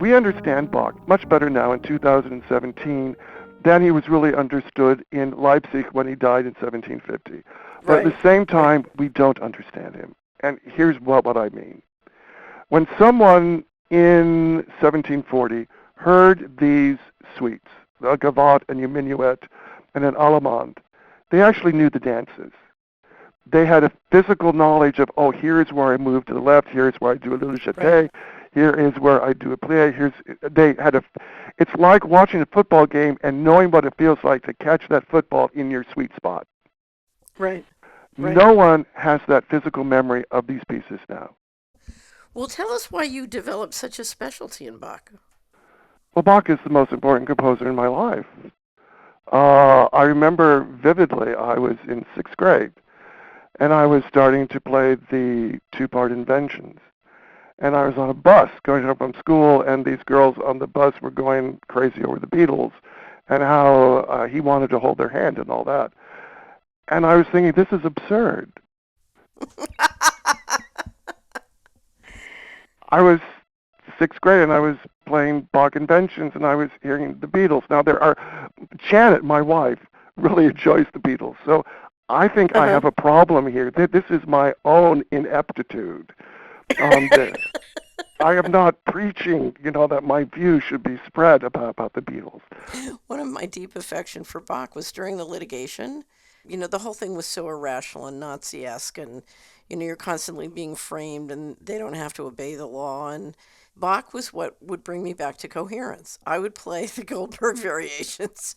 we understand Bach much better now in 2017 than he was really understood in Leipzig when he died in 1750. But at the same time, we don't understand him. And here's what I mean. When someone in 1740 heard these suites, a gavotte and a minuet and an allemande, they actually knew the dances. They had a physical knowledge of, oh, here's where I move to the left, here's where I do a little jeté, here is where I do a plie, it's like watching a football game and knowing what it feels like to catch that football in your sweet spot. Right. No one has that physical memory of these pieces now. Well, tell us why you developed such a specialty in Bach. Well, Bach is the most important composer in my life. I remember vividly, I was in 6th grade, and I was starting to play the two-part Inventions. And I was on a bus going home from school, and these girls on the bus were going crazy over the Beatles and how he wanted to hold their hand and all that. And I was thinking, this is absurd. I was 6th grade, and I was playing Bach Inventions, and I was hearing the Beatles. Now, Janet, my wife, really enjoys the Beatles. So I think I have a problem here. This is my own ineptitude on this. I am not preaching, that my view should be spread about the Beatles. One of my deep affection for Bach was during the litigation. The whole thing was so irrational and Nazi-esque, and, you're constantly being framed, and they don't have to obey the law. And Bach was what would bring me back to coherence. I would play the Goldberg variations,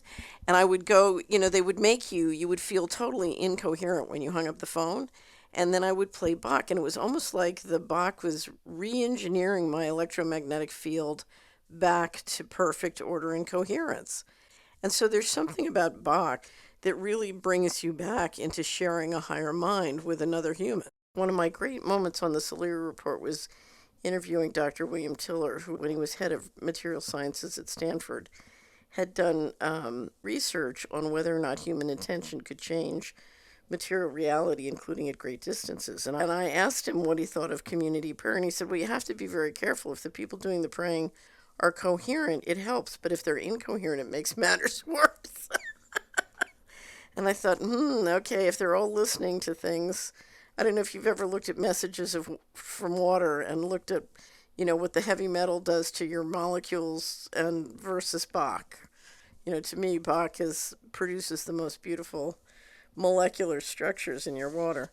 and I would go, they would make you would feel totally incoherent when you hung up the phone. And then I would play Bach, and it was almost like the Bach was re-engineering my electromagnetic field back to perfect order and coherence. And so there's something about Bach that really brings you back into sharing a higher mind with another human. One of my great moments on the Solari Report was interviewing Dr. William Tiller, who, when he was head of material sciences at Stanford, had done research on whether or not human intention could change material reality, including at great distances. And I asked him what he thought of community prayer, and he said, well, you have to be very careful. If the people doing the praying are coherent, it helps, but if they're incoherent, it makes matters worse. And I thought, okay, if they're all listening to things, I don't know if you've ever looked at messages from water and looked at, what the heavy metal does to your molecules and versus Bach. To me, Bach produces the most beautiful molecular structures in your water.